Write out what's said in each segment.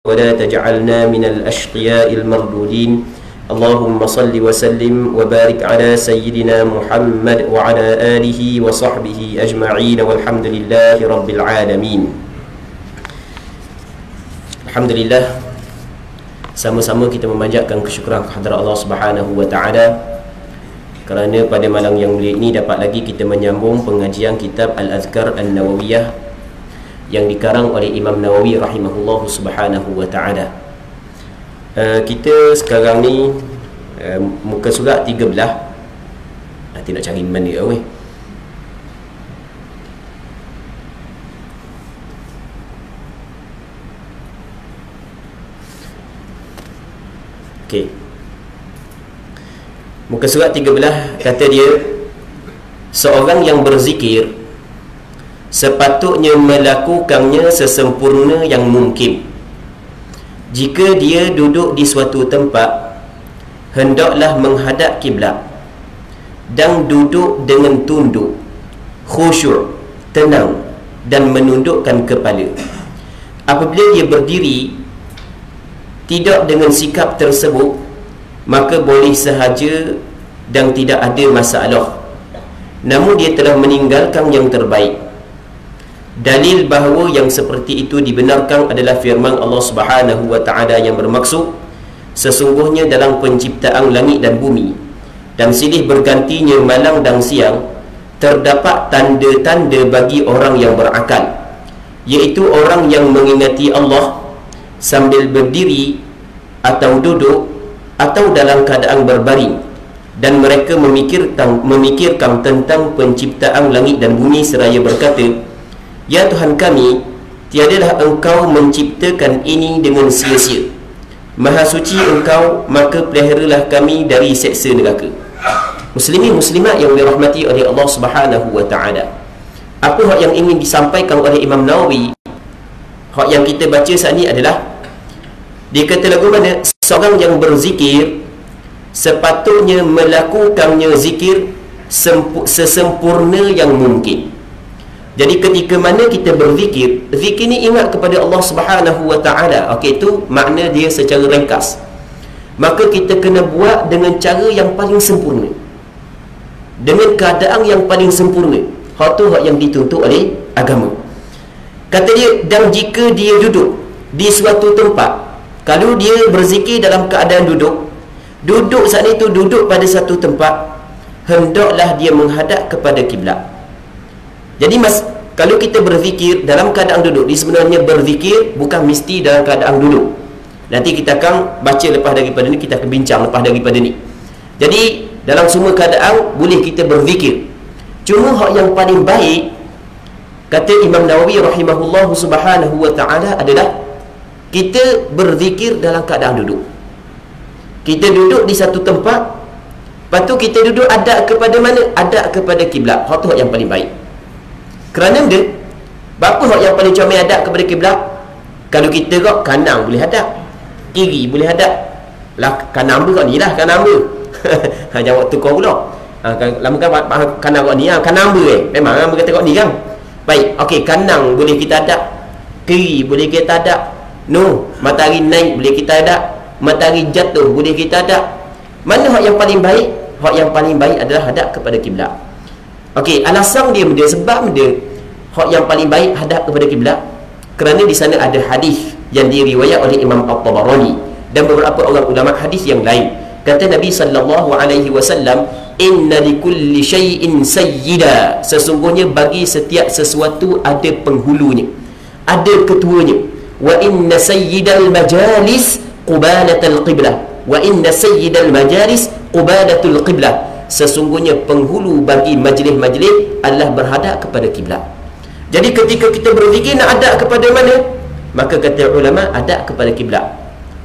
ولا تجعلنا من الأشقياء المردودين اللهم صل وسلم وبارك على سيدنا محمد وعلى آله وصحبه أجمعين والحمد لله رب العالمين. Alhamdulillah, sama-sama kita memanjatkan kesyukuran kehadrat Allah Subhanahu wa taala kerana pada malam yang mulia ini dapat lagi kita menyambung pengajian kitab Al-Azkar An-Nawawiyah yang dikarang oleh Imam Nawawi rahimahullahu subhanahu wa ta'ala. Kita sekarang ni muka surat 13. Nanti nak cari mana dia weh. Okey. Muka surat 13 kata dia, seorang yang berzikir sepatutnya melakukannya sesempurna yang mungkin. Jika dia duduk di suatu tempat, hendaklah menghadap kiblat dan duduk dengan tunduk, khusyuk, tenang dan menundukkan kepala. Apabila dia berdiri tidak dengan sikap tersebut, maka boleh sahaja dan tidak ada masalah. Namun dia telah meninggalkan yang terbaik. Dalil bahawa yang seperti itu dibenarkan adalah firman Allah Subhanahu wa taala yang bermaksud, sesungguhnya dalam penciptaan langit dan bumi dan silih bergantinya malam dan siang terdapat tanda-tanda bagi orang yang berakal, iaitu orang yang mengingati Allah sambil berdiri atau duduk atau dalam keadaan berbaring, dan mereka memikirkan tentang penciptaan langit dan bumi seraya berkata, ya Tuhan kami, tiadalah Engkau menciptakan ini dengan sia-sia. Maha suci Engkau, maka peliharalah kami dari seksa neraka. Muslimin muslimat yang dirahmati oleh Allah Subhanahu wa taala, apa hak yang ingin disampaikan oleh Imam Nawawi, hak yang kita baca saat ini adalah, dia kata lagu mana, seorang yang berzikir sepatutnya melakukannya zikir sesempurna yang mungkin. Jadi ketika mana kita berzikir, zikir ni ingat kepada Allah Subhanahu wa taala. Okey, itu makna dia secara ringkas. Maka kita kena buat dengan cara yang paling sempurna, dengan keadaan yang paling sempurna. Hak tu hak yang dituntut oleh agama. Kata dia, dan jika dia duduk di suatu tempat, kalau dia berzikir dalam keadaan duduk saat itu, duduk pada satu tempat, hendaklah dia menghadap kepada kiblat. Jadi kalau kita berzikir dalam keadaan duduk, dia sebenarnya berzikir bukan mesti dalam keadaan duduk. Nanti kita akan baca lepas daripada ni, kita akan bincang lepas daripada ni. Jadi dalam semua keadaan boleh kita berzikir. Cuma hak yang paling baik, kata Imam Nawawi rahimahullahu subhanahu wa ta'ala, adalah kita berzikir dalam keadaan duduk. Kita duduk di satu tempat, lepas tu kita duduk hadap kepada mana? Hadap kepada kiblat. Hak tu hak yang paling baik. Kerana dia, berapa hak yang paling comel hadap kepada kiblat? Kalau kita kok kanan boleh hadap, kiri boleh hadap. Lah kanan tu kok ni lah, kanan tu. Jawab tukar pula. Lama kan kanan kok ni lah, kanan tu memang kan berkata kok ni kan. Baik, okey, kanan boleh kita hadap, kiri boleh kita hadap. No, matahari naik boleh kita hadap, matahari jatuh boleh kita hadap. Mana hak yang paling baik? Hak yang paling baik adalah hadap kepada kiblat. Okey, alasan dia sebab dia hak yang paling baik hadap kepada kiblat kerana di sana ada hadis yang diriwayat oleh Imam At-Tabarani dan beberapa orang ulama hadis yang lain. Kata Nabi sallallahu alaihi wasallam, inna likulli syai'in sayyida, sesungguhnya bagi setiap sesuatu ada penghulunya, ada ketuanya. Wa inna sayyidal majalis qubalatul qiblah, wa inna sayyidal majalis qubalatul qiblah, sesungguhnya penghulu bagi majlis-majlis adalah berhadap kepada kiblat. Jadi ketika kita berzikir nak hadap kepada mana? Maka kata ulama, hadap kepada kiblat.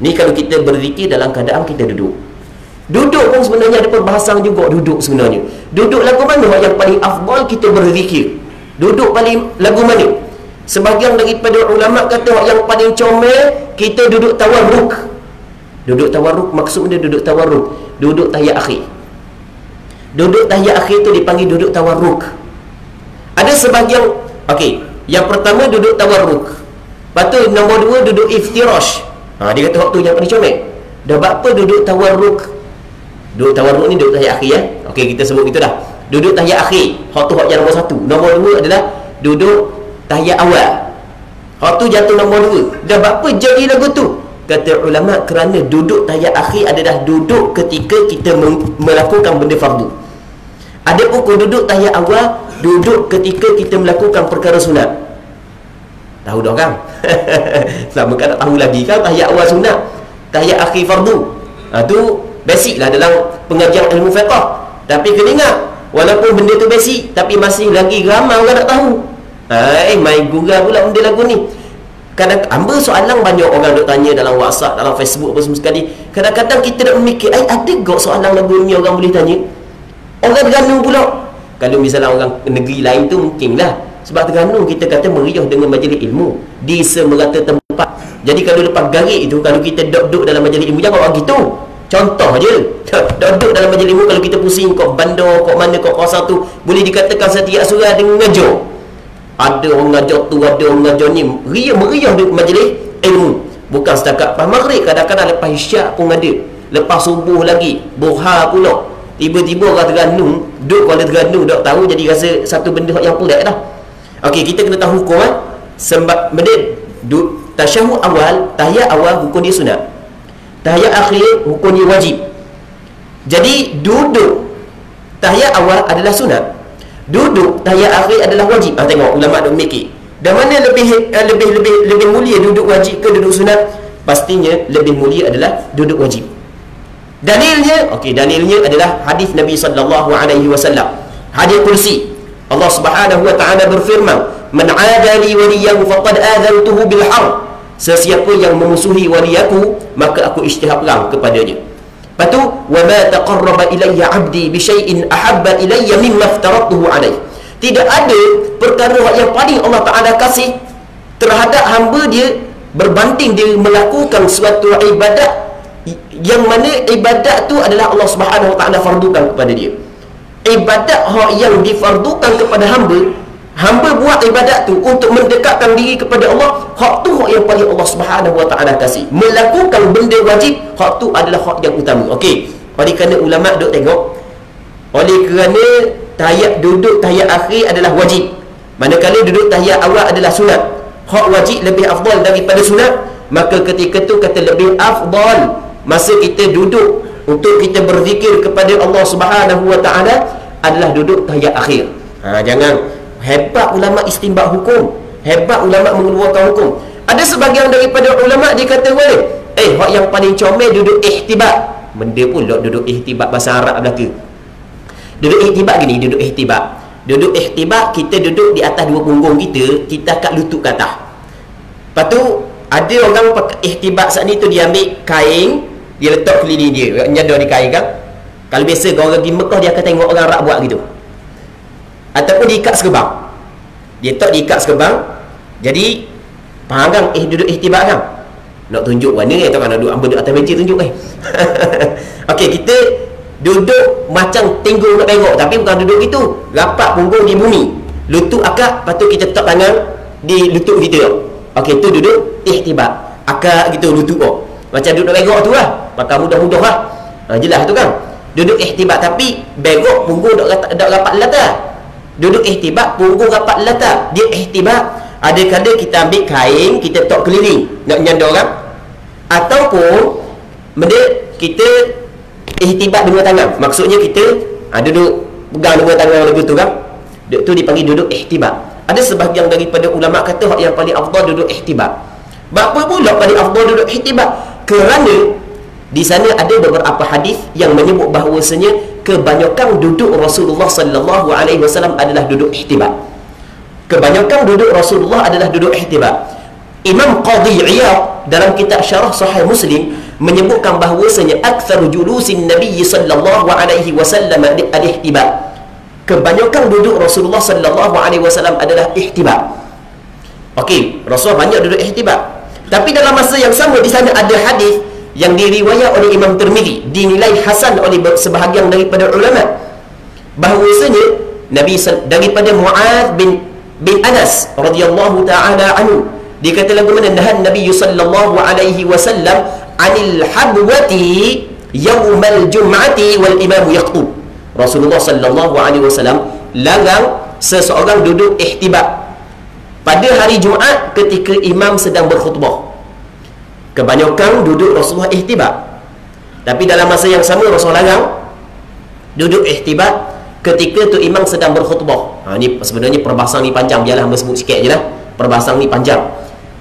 Ni kalau kita berzikir dalam keadaan kita duduk. Duduk pun sebenarnya ada perbahasan juga duduk sebenarnya. Duduk lagu mana yang paling afdal kita berzikir? Duduk paling lagu mana? Sebahagian daripada ulama kata yang paling comel kita duduk tawarruk. Duduk tawarruk maksudnya duduk tawarruk, duduk tahiyat akhir. Duduk tahiyat akhir tu dipanggil duduk tawarruk. Ada sebahagian, okey, yang pertama duduk tawarruk. Lepas tu nombor 2 duduk iftirash. Dia kata waktu yang paling comel. Dah berapa duduk tawarruk? Duduk tawarruk ni duduk tahiyat akhir Okey, kita sebut gitu dah. Duduk tahiyat akhir. Hak tu hak yang nombor 1. Nombor 2 adalah duduk tahiyat awal. Hak tu jatuh nombor 2. Dah berapa jadi lagu tu? Kata ulama, kerana duduk tahiyat akhir adalah duduk ketika kita melakukan benda fardu. Ada pun duduk tahiyat awal, duduk ketika kita melakukan perkara sunat. Tahu dah kan? Sama kan tak tahu lagi kan tahiyat awal sunat, tahiyat akhir fardu. Tu basic lah dalam pengajian ilmu fiqh. Tapi kena ingat, walaupun benda tu basic, tapi masih lagi ramai orang tak tahu. Main gurau pula benda lagu ni. Kadang-kadang hamba soalan banyak orang duk tanya dalam WhatsApp, dalam Facebook apa semua sekali. Kadang-kadang kita nak memikir, ada gak soalan lagu ni orang boleh tanya? Orang Terengganu pula. Kalau misalnya orang negeri lain tu mungkinlah. Sebab Terengganu kita kata meriah dengan majlis ilmu di semerata tempat. Jadi kalau lepas garik itu, kalau kita duduk dalam majlis ilmu, jangan orang gitu. Contoh je, duduk dalam majlis ilmu, kalau kita pusing kok bandar, kok mana, kok kawasan tu, boleh dikatakan setiap surah dengan ngajar. Ada orang ngajar tu, ada orang ngajar ni, meriah di majlis ilmu. Bukan setakat lepas maghrib, kadang-kadang lepas isyak pun ada, lepas subuh lagi, duha pula. Tiba-tiba orang Terengganu duduk, Kuala Terengganu duk tahu, jadi rasa satu benda yang pelik dah. Okey, kita kena tahu hukum sebab benda tasyahud awal, tahiyat awal hukum dia sunat, tahiyat akhir hukum dia wajib. Jadi duduk tahiyat awal adalah sunat, duduk tahiyat akhir adalah wajib. Tengok ulama duk mikir, dan mana lebih mulia, duduk wajib ke duduk sunat? Pastinya lebih mulia adalah duduk wajib. Dalilnya, dalilnya adalah hadis Nabi sallallahu alaihi wasallam, hadis kursi. Allah Subhanahu wa taala berfirman, "Man 'ada li waliyan faqad adzantuhu bil harb." Sesiapa yang memusuhi wali aku, maka aku isytihar perang kepadanya. Lepas tu, "Wa ma taqarraba ilayya 'abdi bi syai'in ahabba ilayya mimma aftaradtuhu 'alayhi." Tidak ada perkara yang paling Allah Taala kasih terhadap hamba dia berbanding dia melakukan suatu ibadat yang mana ibadat tu adalah Allah Subhanahu wa taala fardukan kepada dia. Ibadat yang difardukan kepada hamba buat ibadat tu untuk mendekatkan diri kepada Allah, hak tu hak yang paling Allah Subhanahu wa taala kasih. Melakukan benda wajib, hak tu adalah hak yang utama. Okey, oleh kerana ulama duk tengok, oleh kerana duduk tahiyat akhir adalah wajib, manakala duduk tahiyat awal adalah sunat, hak wajib lebih afdal daripada sunat, maka ketika tu kata lebih afdal masa kita duduk untuk kita berzikir kepada Allah Subhanahu wa taala adalah duduk tahiyat akhir. Jangan hebat ulama istinbat hukum, hebat ulama mengeluarkan hukum. Ada sebahagian daripada ulama dia kata boleh, hak yang paling comel duduk ihtibat. Benda pula duduk ihtibat bahasa Arab belaka. Duduk ihtibat gini, duduk ihtibat. Duduk ihtibat, kita duduk di atas dua punggung kita kat lutut ke atas. Lepas tu ada orang ihtibat saat ni tu, dia ambil kain, dia letak keliling dia, nyadar di kain kan. Kalau biasa orang pergi Mekah, dia akan tengok orang Arab buat gitu. Ataupun diikat sekebang, dia tak diikat sekebang. Jadi faham kan, duduk ihtibat kan. Nak tunjuk mana atau kan duduk duduk atas meja tunjuk Okey, kita duduk macam tengok nak tengok, tapi bukan duduk gitu. Rapat punggung di bumi, lutut akak, lepas tu kita letak tangan di lutut kita. Okey, tu duduk ihtibat, akak gitu lutut macam duduk begok tu lah, maka mudah-mudah lah. Jelas tu kan, duduk ihtibat, tapi begok punggung dak rapat latar. Duduk ihtibat, punggung rapat latar, dia ihtibat. Ada kala kita ambil kain, kita letak keliling nak nyandar orang, ataupun benda kita ihtibat dengan tangan, maksudnya kita duduk pegang dengan tangan lagu tu kan, tu dipanggil duduk ihtibat. Ada sebahagian daripada ulama kata hak yang paling afdal duduk ihtibat. Apa pula paling afdal duduk ihtibat? Kerana di sana ada beberapa hadis yang menyebut bahawasanya kebanyakan duduk Rasulullah sallallahu alaihi wasallam adalah duduk ihtibat. Kebanyakan duduk Rasulullah adalah duduk ihtibat. Imam Qadhi Iyad dalam kitab Syarah Sahih Muslim menyebutkan bahawasanya aktsaru julusin Nabi sallallahu alaihi wasallam al-ihtibat. Kebanyakan duduk Rasulullah sallallahu alaihi wasallam adalah ihtibat. Okey, Rasulullah banyak duduk ihtibat. Tapi dalam masa yang sama di sana ada hadis yang diriwayat oleh Imam Tirmizi, dinilai hasan oleh sebahagian daripada ulama, bahawasanya Nabi daripada Mu'adz bin Anas radhiyallahu taala anhu, Dia kata lagu mana? Nahan Nabi sallallahu alaihi wasallam anil habwati yaumal jum'ati wal imamu yaqtub. Rasulullah sallallahu alaihi wasallam larang seseorang duduk ihtibak pada hari Jumaat ketika imam sedang berkhutbah. Kebanyakan duduk Rasulullah ihtibak. Tapi dalam masa yang sama Rasulullah larang duduk ihtibak ketika tu imam sedang berkhutbah. Ni sebenarnya perbahasan ni panjang, biarlah hamba sebut sikit je lah. Perbahasan ni panjang.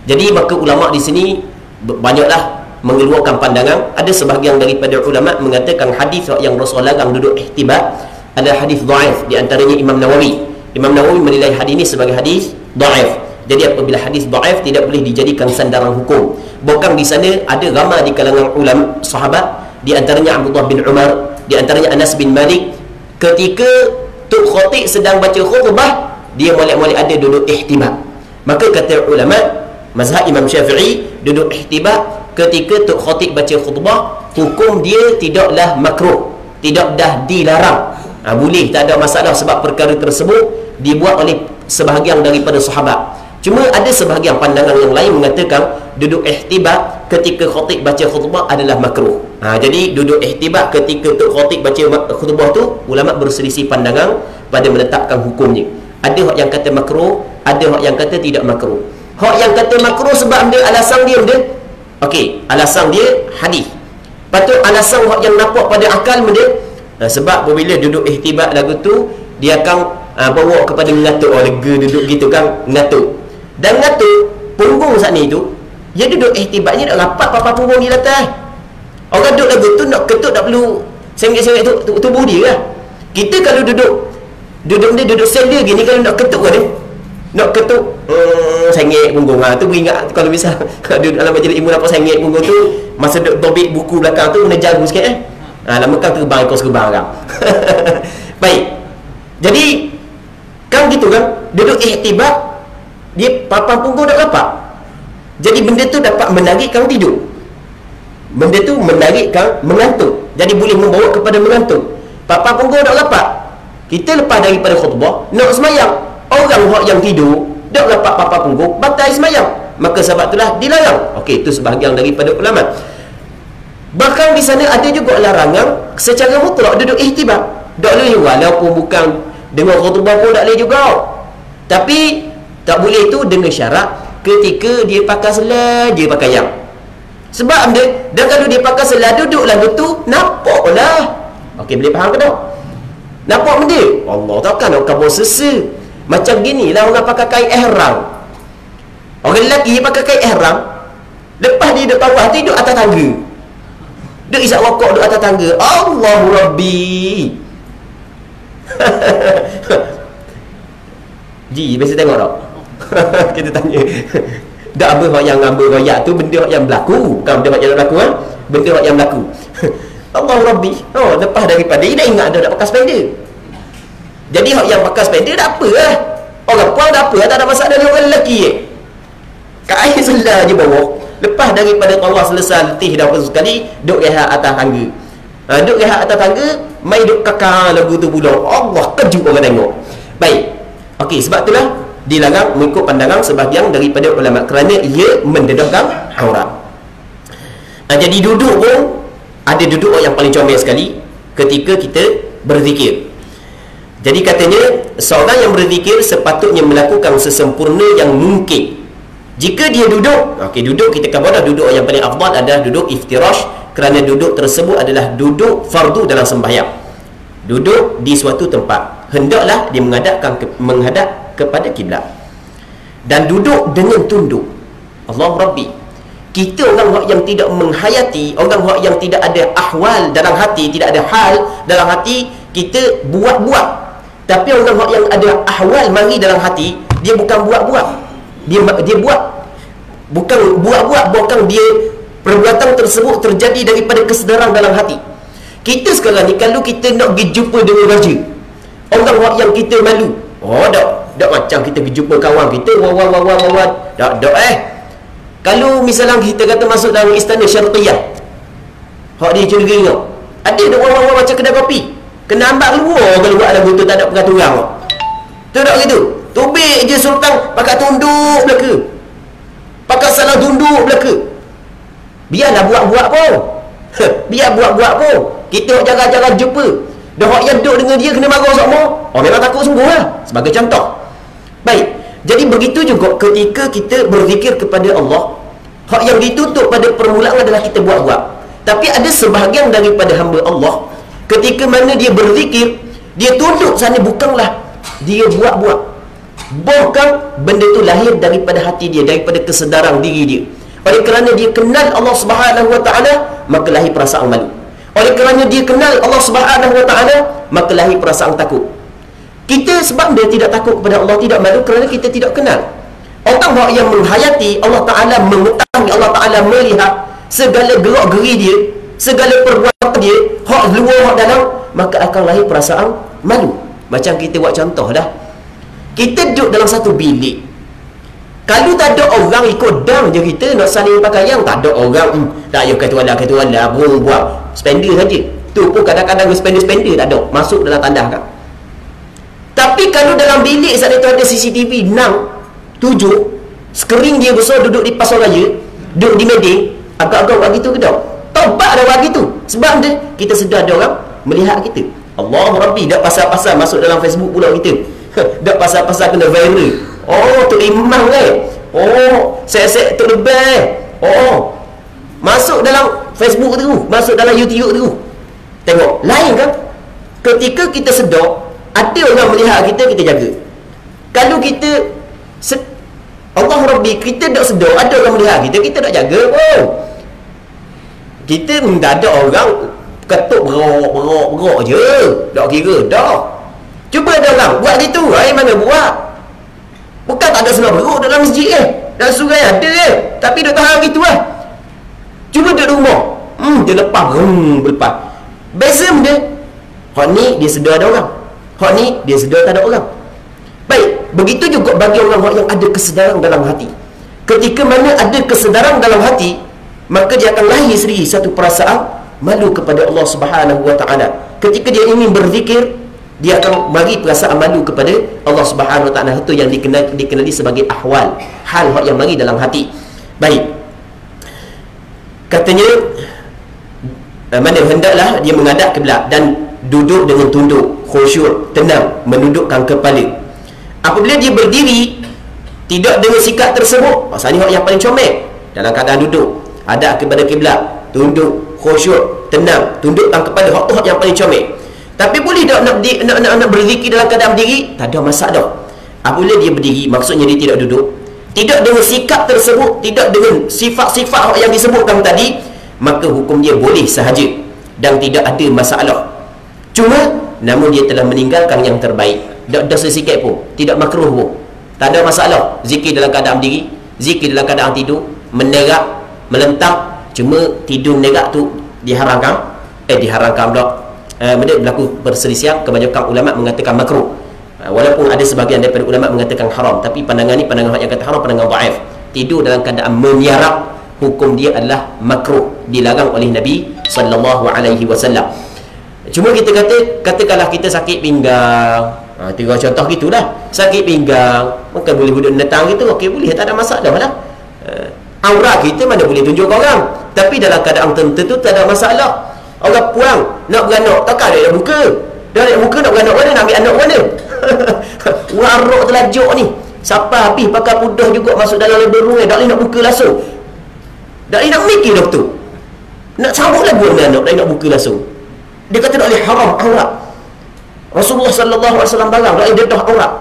Jadi maka ulama di sini banyaklah mengeluarkan pandangan. Ada sebahagian daripada ulama mengatakan hadis yang Rasulullah larang duduk ihtibak adalah hadis dhaif. Di antaranya Imam Nawawi. Imam Nawawi menilai hadis ini sebagai hadis dhaif. Jadi apabila hadis dhaif tidak boleh dijadikan sandaran hukum. Bahkan di sana ada ramai di kalangan ulama sahabat, di antaranya Abdullah bin Umar, di antaranya Anas bin Malik, ketika Tuk Khatib sedang baca khutbah, dia molek-molek ada duduk ihtibak. Maka kata ulama mazhab Imam Syafi'i, duduk ihtibak ketika Tuk Khatib baca khutbah, hukum dia tidaklah makruh, tidak dah dilarang. Boleh, tak ada masalah, sebab perkara tersebut dibuat oleh sebahagian daripada sahabat. Cuma ada sebahagian pandangan yang lain mengatakan duduk ihtibak ketika khatib baca khutbah adalah makruh. Jadi duduk ihtibak ketika Tuk Khatib baca khutbah tu, ulama berselisih pandangan pada menetapkan hukumnya. Ada hak yang kata makruh, ada hak yang kata tidak makruh. Hak yang kata makruh sebab dia alasan dia benda. Okey, alasan dia hadis. Patut alasan hak yang nampak pada akal benda. Sebab apabila duduk ihtibak lagu tu, dia akan bawa kepada mengatuk. Lega duduk gitu kan, mengatuk. Dan mengatuk punggung saat ni tu, dia duduk ihtibaknya nak rapat papa punggung di atas. Orang duduk lagu tu nak ketut, tak perlu sengit-sengit tu tubuh dia lah. Kita kalau duduk sender gini, kalau nak ketuk kan dia, nak ketuk sengit punggung. Tu beringat kalau misal duduk dalam majlis ilmu nampak sengit punggung tu, masa duduk tobik buku belakang tu kena jaga sikit lama kan terbang, ikut serbang kan. Baik, jadi kan gitu kan, duduk ihtibak, dia papan punggung dah rapat. Jadi benda tu dapat menarikkan tidur, benda tu menarikkan mengantuk, jadi boleh membawa kepada mengantuk. Papan punggung dah rapat, kita lepas daripada khutbah nak semayang, orang yang tidur dah rapat papan punggung, batal semayang. Maka sebab itulah dilarang. Okey, itu sebahagian daripada ulama. Bahkan di sana ada juga larangan secara mutlak duduk ihtibak. Tak boleh, walaupun bukan dengar khutbah pun tak boleh juga. Tapi tak boleh tu dengan syarat ketika dia pakai selah, dia pakai yang. Sebab dia, dan kalau dia pakai selah duduk lagu tu, nampak lah. Okey, boleh faham ke tak? Nampak benda? Allah takkan nak kabur sesa. Macam gini lah orang pakai kain ihram. Orang lelaki pakai kain ihram, lepas dia duduk bawah tu, duduk atas tangga, duduk isap rokok, duduk atas tangga. Allahu Rabbi. Ji, biasa tengok tak? Kita tanya. Tak apa hak yang ambil royak tu, benda hak yang berlaku. Bukan benda hak yang berlaku kan? Benda hak yang berlaku. Allahu Rabbi. Lepas daripada dia dah ingat dia nak pakai sepeda. Jadi hak yang pakai sepeda tak apa lah. Orang puan tak apa lah, tak ada masalah dengan orang lelaki kat air selah je bawah. Lepas daripada tawaf selesai, letih dah sekali, duduk rehat atas tangga. Duduk rehat atas tangga, mai duduk kakak lagu tu pula. Allah, kejut orang tengok. Baik. Okey, sebab itulah dilarang mengikut pandangan sebahagian daripada ulama kerana ia mendedahkan aurat. Jadi duduk pun ada duduk yang paling comel sekali ketika kita berzikir. Jadi katanya seorang yang berzikir sepatutnya melakukan sesempurna yang mungkin. Jika dia duduk, okey, duduk kita kata duduk yang paling afdal adalah duduk iftirash, kerana duduk tersebut adalah duduk fardu dalam sembahyang. Duduk di suatu tempat, hendaklah dia menghadap kepada kiblat. Dan duduk dengan tunduk. Allah Rabbi. Kita orang yang tidak menghayati, orang yang tidak ada ahwal dalam hati, tidak ada hal dalam hati, kita buat-buat. Tapi orang yang ada ahwal mari dalam hati, dia bukan buat-buat. Dia buat, bukan buat-buat, bukan dia perbuatan tersebut terjadi daripada kesedaran dalam hati. Kita sekarang ni kalau kita nak pergi jumpa dengan raja, orang yang kita malu, tak macam kita pergi jumpa kawan kita, tak kalau misalnya kita kata masuk dalam istana syarqiyah, hak dia curiga tengok, ada orang macam kedai kopi, kena ambak keluar kalau buat lagu tu tak ada peraturan. Tu tak gitu. Tubik je sultan pakai tunduk belaka. pakai salah dunduk belaka. Biarlah buat-buat pun. Biar buat-buat pun. Kita jaga-jaga jumpa. Dah hak yang duduk dengan dia kena marah semua. Oh, memang takut sungguh lah. Sebagai contoh. Baik. Jadi begitu juga ketika kita berzikir kepada Allah, hak yang ditutup pada permulaan adalah kita buat-buat. Tapi ada sebahagian daripada hamba Allah, ketika mana dia berzikir, dia tunduk sana, bukanlah dia buat-buat. Bahkan benda tu lahir daripada hati dia, daripada kesedaran diri dia. Oleh kerana dia kenal Allah Subhanahu Wa Taala, maka lahir perasaan malu. Oleh kerana dia kenal Allah Subhanahu Wa Taala, maka lahir perasaan takut. Kita sebab dia tidak takut kepada Allah, tidak malu kerana kita tidak kenal. Orang yang menghayati Allah Ta'ala, mengetahui Allah Ta'ala, melihat segala gerak-geri dia, segala perbuatan dia, hak luar, hak dalam, maka akan lahir perasaan malu. Macam kita buat contoh dah. Kita duduk dalam satu bilik. Kalau tak ada orang ikut dam je kita nak saling pakaian, tak ada orang, tak payah kata wala, buat spender saja. Tu pun kadang-kadang spender tak ada, masuk dalam tandas kan. Tapi kalau dalam bilik saat itu ada CCTV 6, 7, skrin dia besar, duduk di pasar raya, duduk di Medan, agak-agak buat gitu ke tak? Tobat dah buat gitu. Sebab dia, kita sedar ada orang melihat kita. Allah Rabbi, dah pasal-pasal masuk dalam Facebook pula kita. Dah pasal-pasal kena viral. Oh, Tok Imam Oh, set-set Tok Lebih. Oh, masuk dalam Facebook tu, masuk dalam YouTube tu. Tengok, lain kan? Ketika kita sedar ada orang melihat kita, kita jaga. Kalau kita Allah Rabbi, kita tak sedar ada orang melihat kita, kita tak jaga pun. Kita tak ada orang ketuk berok je, tak kira dah. Cuba ada orang buat gitu, mana buat. Bukan tak ada senang berok dalam masjid dalam sungai ada tapi dia tahan gitu lah. Cuba duduk rumah, dia lepas berlepas. Beza dia, hak ni dia sedar ada orang, hak ni dia sedar tak ada orang. Baik, begitu juga bagi orang yang ada kesedaran dalam hati. Ketika mana ada kesedaran dalam hati, maka dia akan lahir sendiri satu perasaan malu kepada Allah Subhanahu Wa Taala. Ketika dia ingin berzikir, dia akan bagi perasaan malu kepada Allah Subhanahu Wa Taala. Itu yang dikenali sebagai ahwal, hal yang mari dalam hati. Baik, katanya mana hendaklah dia menghadap kiblat dan duduk dengan tunduk, khusyuk, tenang, menundukkan kepala. Apabila dia berdiri tidak dengan sikap tersebut, pasal ni yang paling comel, dalam keadaan duduk hadap kepada kiblat, tunduk, khusyuk, tenang, tundukkan kepala, hak yang paling comel. Tapi boleh tak nak berzikir dalam keadaan berdiri? Tak ada masalah. Apabila dia berdiri, maksudnya dia tidak duduk, tidak dengan sikap tersebut, tidak dengan sifat-sifat yang disebutkan tadi, maka hukum dia boleh sahaja dan tidak ada masalah. Cuma namun dia telah meninggalkan yang terbaik, tak dosa sikit pun, tidak makruh pun, tak ada masalah. Zikir dalam keadaan berdiri, zikir dalam keadaan tidur, menerak, melentang. Cuma tidur menerak tu diharamkan pula. Benda berlaku perselisihan. Kebanyakan ulama mengatakan makruh, walaupun ada sebahagian daripada ulama mengatakan haram. Tapi pandangan ni, pandangan yang kata haram, pandangan dhaif. Tidur dalam keadaan menyarap, hukum dia adalah makruh, dilarang oleh Nabi SAW. Cuma kita katakanlah kita sakit pinggang, tiga contoh gitulah, sakit pinggang, mungkin boleh duduk netang gitu, okey, boleh, tak ada masalah lah. Aurat kita mana boleh tunjuk orang, tapi dalam keadaan tertentu tak ada masalah. Orang puang nak beranak, takkan dia nak buka. Dia nak buka, nak beranak mana, nak ambil anak mana? Warok terlajuk ni, siapa habis pakai pudah juga masuk dalam lebih rumah, tak boleh nak buka langsung, tak boleh nak mikir doktor, nak cabut lagu anak, tak boleh nak buka langsung. Dia kata tak boleh, haram aurat. Rasulullah SAW barang, tak boleh dedah aurat.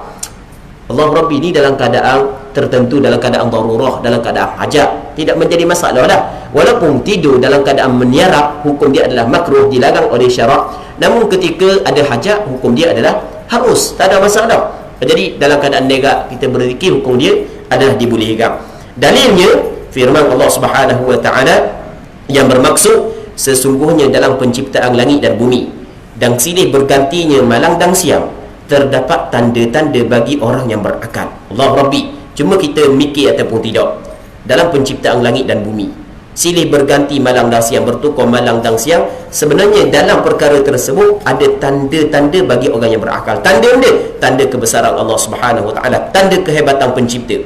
Allah Rabbi ni dalam keadaan tertentu, dalam keadaan darurah, dalam keadaan hajat, tidak menjadi masalah dah. Walaupun tidur dalam keadaan meniarap, hukum dia adalah makruh, dilarang oleh syarak. Namun ketika ada hajat, hukum dia adalah harus, tak ada masalah. Jadi dalam keadaan nerak kita berzikir, hukum dia adalah dibolehkan. Dalilnya firman Allah Subhanahu Wa Taala yang bermaksud, sesungguhnya dalam penciptaan langit dan bumi dan silih bergantinya malam dan siang, terdapat tanda-tanda bagi orang yang berakal. Allah Rabbi, cuma kita mikir ataupun tidak, dalam penciptaan langit dan bumi, silih berganti malam dan siang, bertukar malam dan siang, sebenarnya dalam perkara tersebut ada tanda-tanda bagi orang yang berakal. Tanda kebesaran Allah Subhanahu Wa Taala, tanda kehebatan pencipta.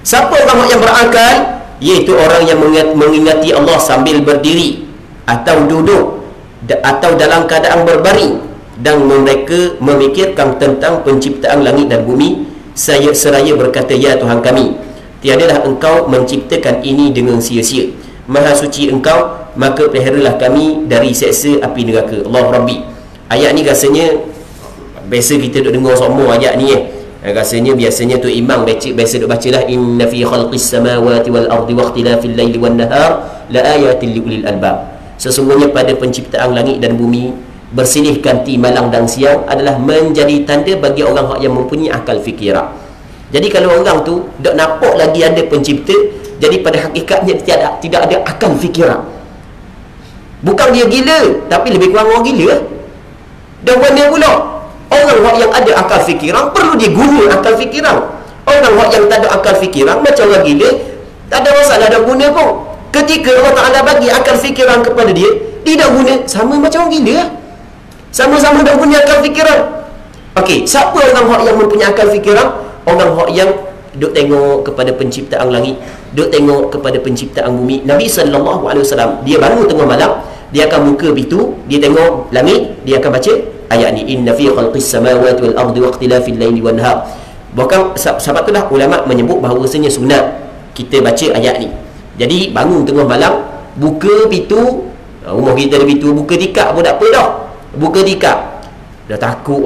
Siapa orang yang berakal? iaitu orang yang mengingati Allah sambil berdiri atau duduk atau dalam keadaan berbaring, dan mereka memikirkan tentang penciptaan langit dan bumi seraya berkata, ya Tuhan kami, tiadalah engkau menciptakan ini dengan sia-sia. Maha suci engkau, maka peliharalah kami dari seksa api neraka. Allah Rabbi. Ayat ni rasanya biasa kita duk dengar semua ayat ni rasanya biasanya tu imam biasa duk bacalah, inna fi khalqis samawati wal ardi wa ikhtilafil laili wan nahar la ayatin li ulil albab. Sesungguhnya pada penciptaan langit dan bumi, bersilih ganti malam dan siang adalah menjadi tanda bagi orang yang mempunyai akal fikiran. Jadi kalau orang tu tak nampak lagi ada pencipta, jadi pada hakikatnya tidak ada akal fikiran. Bukan dia gila, tapi lebih kurang orang gila. Dan mana pula orang yang ada akal fikiran perlu dia guna akal fikiran. Orang yang tak ada akal fikiran macam orang gila, tak ada masalah, dah guna pun. Ketika Allah Ta'ala bagi akal fikiran kepada dia, dia dah guna, sama macam orang gila lah. Sama-sama dah punya akal fikiran. Okey, siapa orang yang mempunyai akal fikiran? Orang yang duk tengok kepada penciptaan langit, duk tengok kepada penciptaan bumi. Nabi SAW, dia bangun tengah malam, dia akan buka pintu, dia tengok langit, dia akan baca ayat ni, inna fi khalqis samawati wal ardi wa ikhtilafil laili wan nahar. Bahkan sebab itulah ulama menyebut bahawasanya sunat kita baca ayat ni. Jadi bangun tengah malam, buka pintu, rumah kita ada pintu, buka tikar pun tak apa dah. Buka tikar, dah takut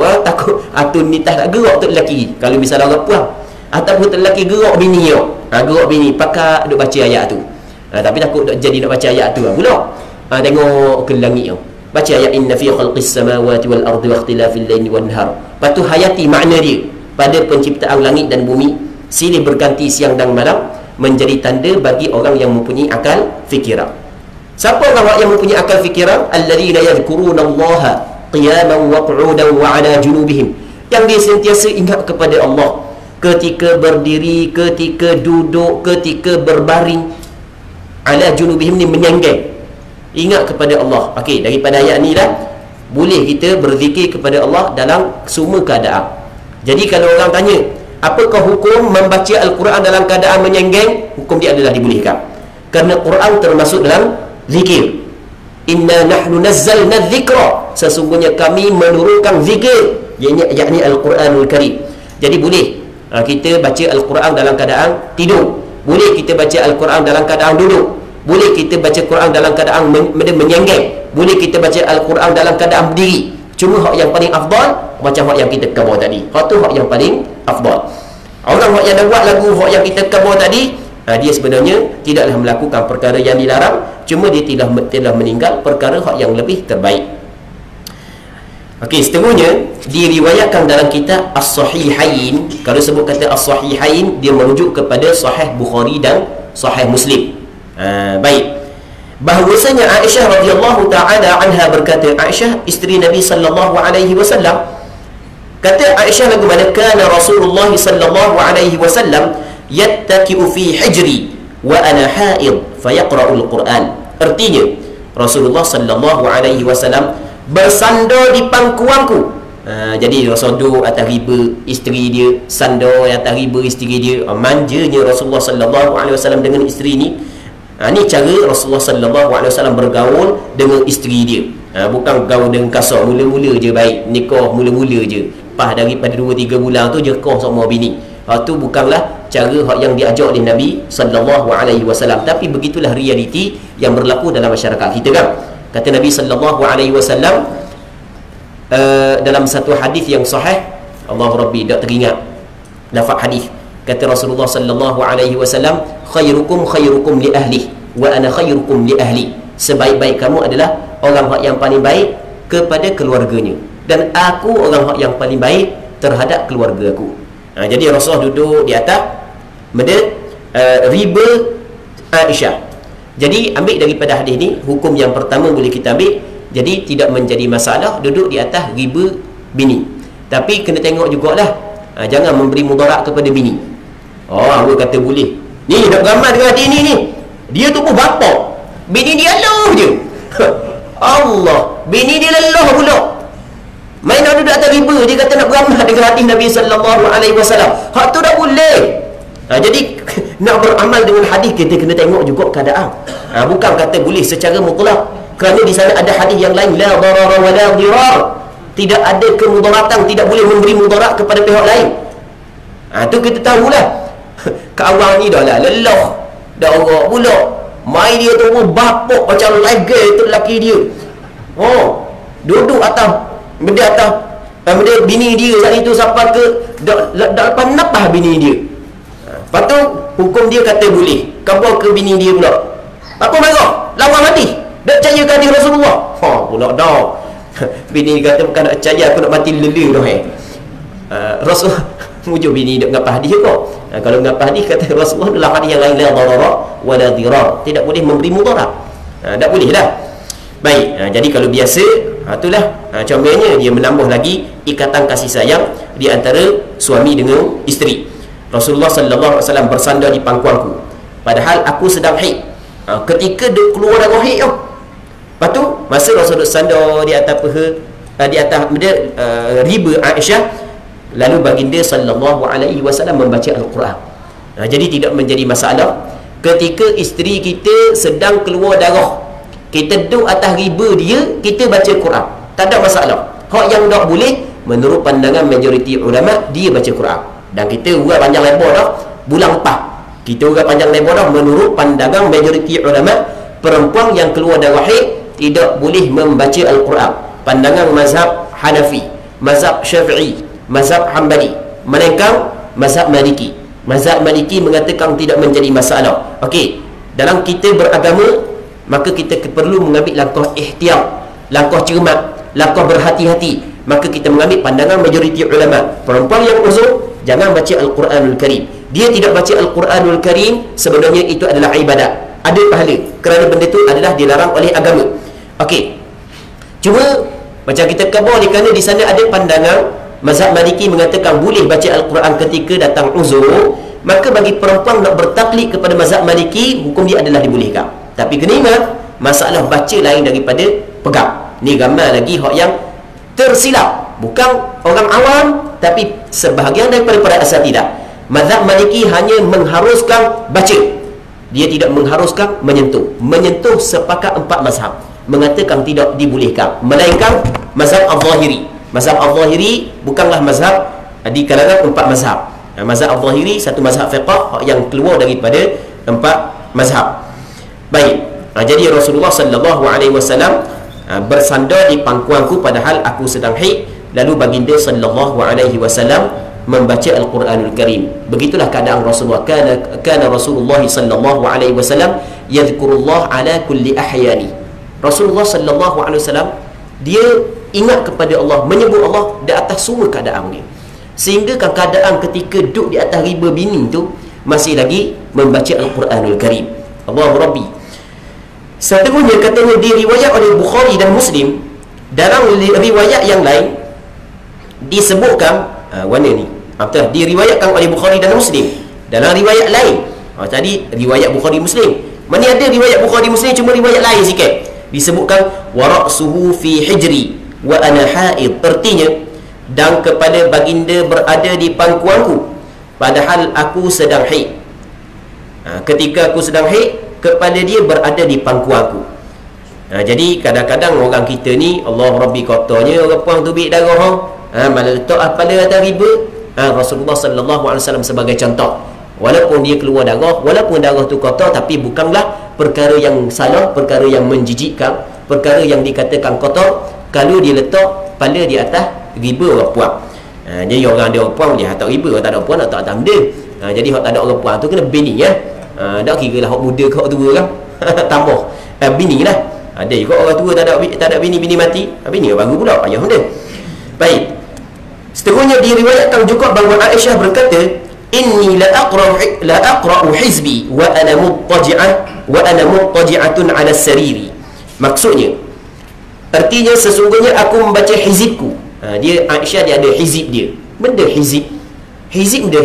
atun ni tak gerak tu lelaki, kalau misalnya orang puang ataupun tu lelaki gerak bini dia, gerak bini pakai duk baca ayat tu, tapi takut tak jadi nak baca ayat tu pula. Tengok ke langit tu, baca ayat inna fi khalqis samawati wal ardi wa ikhtilafil laili wan nahar. Lepas tu hayati makna dia pada penciptaan langit dan bumi silih berganti siang dan malam menjadi tanda bagi orang yang mempunyai akal fikiran. Siapa orang yang mempunyai akal fikiran? Alladzina yadhkurunallaha qiyaman wa qu'udan wa 'ala junubihim. Yang dia sentiasa ingat kepada Allah ketika berdiri, ketika duduk, ketika berbaring. 'Ala junubihim ni menyenggang. Ingat kepada Allah. Okey, daripada ayat ni lah boleh kita berzikir kepada Allah dalam semua keadaan. Jadi kalau orang tanya, apakah hukum membaca Al-Quran dalam keadaan menyenggang? Hukum dia adalah dibolehkan. Kerana Quran termasuk dalam zikir. Inna nahnu nazzalna dzikra, sesungguhnya kami menurunkan zikir, yakni Al-Quranul Karim. Jadi boleh kita baca Al-Quran dalam keadaan tidur, boleh kita baca Al-Quran dalam keadaan duduk, boleh kita baca Quran dalam keadaan menyenggang, boleh kita baca Al-Quran dalam keadaan berdiri. Cuma hak yang paling afdal macam hak yang kita khabar tadi, hak tu hak yang paling afdal. Orang hak yang dah buat lagu hak yang kita khabar tadi, dia sebenarnya tidaklah melakukan perkara yang dilarang, cuma dia telah meninggal perkara hak yang lebih terbaik. Okey, seterusnya diriwayatkan dalam kitab As-Sahihain. Kalau sebut kata As-Sahihain, dia merujuk kepada Sahih Bukhari dan Sahih Muslim. Baik. Bahwasanya Aisyah radhiyallahu taala anha berkata, Aisyah isteri Nabi sallallahu alaihi wasallam, kata Aisyah lagu mana, kana Rasulullah sallallahu alaihi wasallam yattaki'u fi hijri wa ana haid fayaqra'ul Quran. Artinya Rasulullah sallallahu alaihi wasallam bersandar di pangkuanku. Jadi Rasul duduk atas riba isteri dia, sandar atas riba isteri dia. Manjanya Rasulullah sallallahu alaihi wasallam dengan isteri ni. Ni cara Rasulullah sallallahu alaihi wasallam bergaul dengan isteri dia. Bukan gaul dengan kasar, mula-mula je baik, nikah mula-mula je, lepas daripada 2-3 bulan tu je kau sama bini. Itu bukanlah cara yang diajar oleh Nabi sallallahu alaihi wasallam. Tapi begitulah realiti yang berlaku dalam masyarakat kita kan. Kata Nabi sallallahu alaihi wasallam dalam satu hadis yang sahih, Allah Rabbi tak teringat lafaz hadis. Kata Rasulullah sallallahu alaihi wasallam, khairukum khairukum li ahli wa ana khairukum li ahli. Sebaik-baik kamu adalah orang yang paling baik kepada keluarganya, dan aku orang yang paling baik terhadap keluarga aku. Jadi Rasulullah duduk di atas riba Aisyah. Jadi ambil daripada hadis ni, hukum yang pertama boleh kita ambil, jadi tidak menjadi masalah duduk di atas riba bini. Tapi kena tengok jugalah, jangan memberi mudarat kepada bini. Aku kata boleh. Ni nak beramal dengan hadis ni. Dia tu pun bapa, bini dia leluh je. Allah, bini dia leluh pula. Main nak duduk atas riba, dia kata nak beramal dengan hadis Nabi sallallahu alaihi wasallam. Hak tu dah boleh. Jadi nak beramal dengan hadis, kita kena tengok juga keadaan. Bukan kata boleh secara mutlak, kerana di sana ada hadis yang lain, la darara wa la dirar, tidak ada kemudaratan, tidak boleh memberi mudarat kepada pihak lain. Tu kita tahulah. Kawan ni dah lah lelah, dah orang pula mai dia tu bapuk macam legal tu lelaki dia. Duduk atas benda bini dia saat itu sampai ke dak lepas napah bini dia. Lepas tu hukum dia kata boleh. Khabar ke bini dia pula, apa marah? Lawan hadis, dak percaya ke hadis Rasulullah. Pula dah. Bini dia kata bukan nak percaya, aku nak mati lele dah. Rasul mujuk bini dak ngapa hadis kok. Kalau ngapa hadis kata Rasulullah dalam hadis yang lain, la darara wa la dirar, tidak boleh memberi mudarat. Tak boleh dah. Baik, jadi kalau biasa, itulah contohnya dia menambah lagi ikatan kasih sayang di antara suami dengan isteri. Rasulullah sallallahu alaihi wasallam bersandar di pangkuanku padahal aku sedang haid. Ketika dia keluar darah haid tu, lepas tu masa Rasulullah sandar di atas di atas riba Aisyah, lalu baginda sallallahu alaihi wasallam membaca Al-Quran. Jadi tidak menjadi masalah ketika isteri kita sedang keluar darah, kita duduk atas riba dia, kita baca Quran, tak ada masalah. Hak yang tak boleh menurut pandangan majoriti ulama, dia baca Quran. Dan kita urat panjang lebar dah bulan lepas, kita urat panjang lebar dah menurut pandangan majoriti ulama, perempuan yang keluar darah haid tidak boleh membaca Al-Quran. Pandangan mazhab Hanafi, mazhab Syafi'i, mazhab Hanbali, melainkan mazhab Maliki. Mazhab Maliki mengatakan tidak menjadi masalah. Okey, dalam kita beragama, maka kita perlu mengambil langkah ihtiyat, langkah cermat, langkah berhati-hati. Maka kita mengambil pandangan majoriti ulama, perempuan yang uzur jangan baca Al-Quranul Karim. Dia tidak baca Al-Quranul Karim, sebenarnya itu adalah ibadat, ada pahala, kerana benda itu adalah dilarang oleh agama. Okey, cuma macam kita khabar ni, kerana di sana ada pandangan mazhab Maliki mengatakan boleh baca Al-Quran ketika datang uzur, maka bagi perempuan nak bertaklid kepada mazhab Maliki, hukum dia adalah dibolehkan. Tapi kena ingat, masalah baca lain daripada pegang. Ni ramai lagi hak yang tersilap, bukan orang awam, tapi sebahagian daripada para asatidah. Mazhab Maliki hanya mengharuskan baca, dia tidak mengharuskan menyentuh. Menyentuh sepakat 4 mazhab mengatakan tidak dibolehkan, melainkan mazhab Al-Zahiri. Mazhab Al-Zahiri bukanlah mazhab di kalangan 4 mazhab. Mazhab Al-Zahiri satu mazhab fiqh yang keluar daripada 4 mazhab. Baik, jadi Rasulullah sallallahu alaihi wasallam bersandar di pangkuanku padahal aku sedang haid, lalu baginda sallallahu alaihi wasallam membaca Al-Quranul Karim. Begitulah keadaan Rasulullah. Kana Rasulullah sallallahu alaihi wasallam yadhkurullah ala kulli ahyani. Rasulullah sallallahu alaihi wasallam dia ingat kepada Allah, menyebut Allah di atas semua keadaan dia. Sehingga keadaan ketika duduk di atas riba bini tu masih lagi membaca Al-Quranul Karim. Allahu Rabbi. Seterusnya katanya diriwayat oleh Bukhari dan Muslim. Dalam riwayat yang lain disebutkan mana ni? Diriwayatkan oleh Bukhari dan Muslim. Dalam riwayat lain, tadi riwayat Bukhari Muslim, mana ada riwayat Bukhari Muslim cuma riwayat lain sikit, disebutkan wa ra'suhu fi hijri wa ana haid. Artinya, dan kepada baginda berada di pangkuanku padahal aku sedang haid. Ketika aku sedang haid, kepada dia berada di pangkuanku. Jadi kadang-kadang orang kita ni, Allah Rabbi katanya orang puang tubik darah, malah letak pada atas riba. Rasulullah sallallahu alaihi wasallam sebagai contoh, walaupun dia keluar darah, walaupun darah tu kotor, tapi bukanlah perkara yang salah, perkara yang menjijikkan, perkara yang dikatakan kotor kalau dia letak pada di atas riba orang puang. Jadi orang ada orang puang dia tak riba, orang tak ada puang nak tak atas benda. Jadi hak tak ada orang puang tu kena bini ya. Tak kira lah hak muda ke hak tua kan. Tambah bini lah. Ada juga orang tua tak ada bini mati, bini baru pula ayah benda. Baik, seterusnya diriwayatkan juga bahawa Aisyah berkata, inni la aqra'u hizbi wa ana muttaji'atun 'ala sariri. Maksudnya, artinya sesungguhnya aku membaca hizibku. Dia Aisyah dia ada hizib dia. Benda hizib benda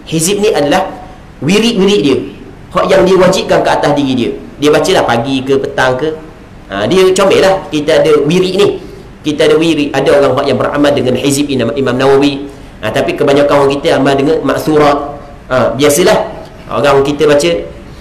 hizib ni adalah wirid-wirid dia, hak yang dia wajibkan ke atas diri dia. Dia bacalah pagi ke petang ke. Dia comel lah, kita ada wirid ni, kita ada wirid. Ada orang yang beramal dengan hizib Imam Nawawi, tapi kebanyakan orang kita amal dengan maksurat. Biasalah orang kita baca,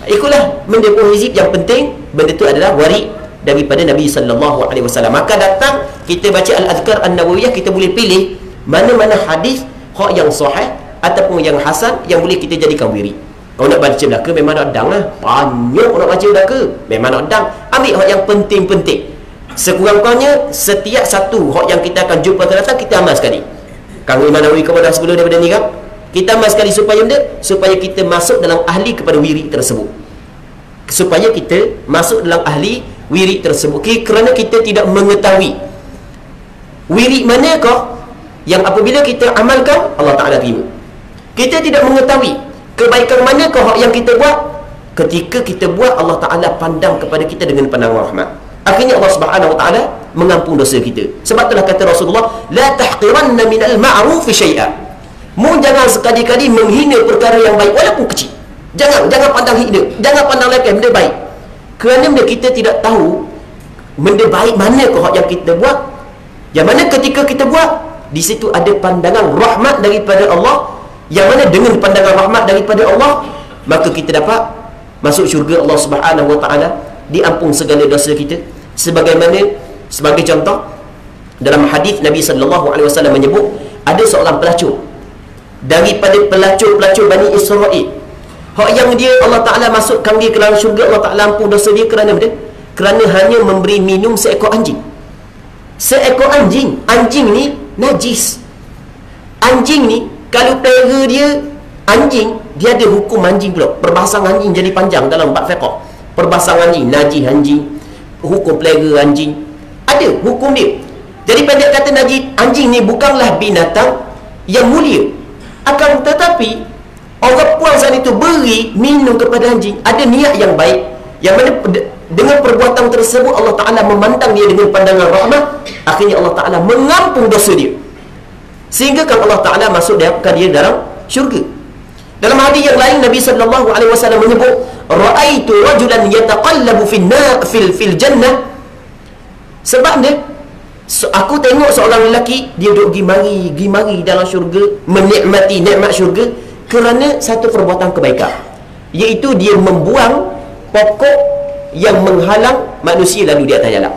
ikutlah benda pun hizib. Yang penting benda tu adalah warid daripada Nabi sallallahu alaihi wasallam. Maka datang kita baca al-Adhkar an-Nawawiyah, kita boleh pilih mana-mana hadis hak yang sahih ataupun yang hasan yang boleh kita jadikan wirid. Kalau nak baca belaka memang nak dang lah, banyak nak baca belaka memang nak dang. Ambil hak yang penting-penting, sekurang-kurangnya setiap satu hak yang kita akan jumpa akan datang kita amal sekali. Kang Imam Nawawi kepada sebelum daripada ni kan, kita amal sekali supaya kita masuk dalam ahli kepada wirid tersebut, supaya kita masuk dalam ahli wirid tersebut. Kerana kita tidak mengetahui wirid manakah yang apabila kita amalkan Allah Ta'ala terima. Kita tidak mengetahui kebaikan manakah yang kita buat, ketika kita buat Allah Ta'ala pandang kepada kita dengan pandangan rahmat. Akhirnya Allah Subhanahu Wa Ta'ala mengampun dosa kita. Sebab itulah kata Rasulullah, la tahqiranna minal ma'rufi syai'a. Mu jangan sekali-kali menghina perkara yang baik walaupun kecil. Jangan pandang hina, jangan pandang leceh benda baik. Kerana benda kita tidak tahu benda baik manakah yang kita buat, yang mana ketika kita buat di situ ada pandangan rahmat daripada Allah, yang mana dengan pandangan rahmat daripada Allah maka kita dapat masuk syurga Allah Subhanahu Wa Ta'ala, diampun segala dosa kita. Sebagaimana sebagai contoh dalam hadis Nabi sallallahu alaihi wasallam menyebut ada seorang pelacur daripada pelacur-pelacur Bani Israel, hak yang dia Allah Ta'ala masukkan dia ke dalam syurga, Allah Ta'ala ampun dosa dia kerana apa? Kerana hanya memberi minum seekor anjing. Seekor anjing. Anjing ni najis. Anjing ni kalau pelihara dia anjing, dia ada hukum anjing pula. Perbahasan anjing jadi panjang dalam bab fiqh. Perbahasan anjing, najis anjing, hukum pelihara anjing, ada hukum dia. Jadi pendek kata, najis anjing ni bukanlah binatang yang mulia, akan tetapi orang puan saat itu beri minum kepada anjing, ada niat yang baik, yang mana dengan perbuatan tersebut Allah Ta'ala memandang dia dengan pandangan rahmat. Akhirnya Allah Ta'ala mengampun dosa dia, sehingga kan Allah Ta'ala masuk dia dalam syurga. Dalam hadis yang lain Nabi sallallahu alaihi wasallam menyebut, ra'aitu rajulan yataqallabu fil jannah. Sebab dia, aku tengok seorang lelaki dia duduk pergi mari dalam syurga, menikmati nikmat syurga kerana satu perbuatan kebaikan, iaitu dia membuang pokok yang menghalang manusia lalu di atas jalan.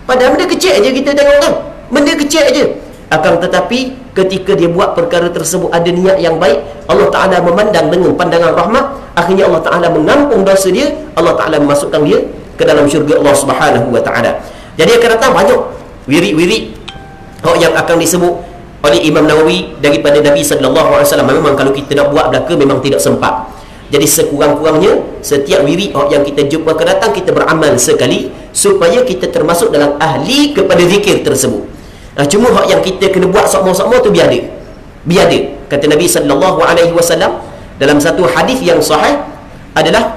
Padahal benda kecil aja kita tengok kan, benda kecil aja. Akan tetapi ketika dia buat perkara tersebut ada niat yang baik, Allah Ta'ala memandang dengan pandangan rahmat. Akhirnya Allah Ta'ala mengampung dosa dia, Allah Ta'ala memasukkan dia ke dalam syurga Allah Subhanahu Wa Ta'ala. Jadi akan datang banyak wirid-wirid yang akan disebut oleh Imam Nawawi daripada Nabi sallallahu alaihi wasallam. Memang kalau kita nak buat belaka memang tidak sempat. Jadi sekurang-kurangnya setiap wirid yang kita jumpa akan datang kita beramal sekali supaya kita termasuk dalam ahli kepada zikir tersebut. Cuma hak yang kita kena buat sokmo-sokmo tu biar ada. Kata Nabi sallallahu alaihi wasallam dalam satu hadis yang sahih adalah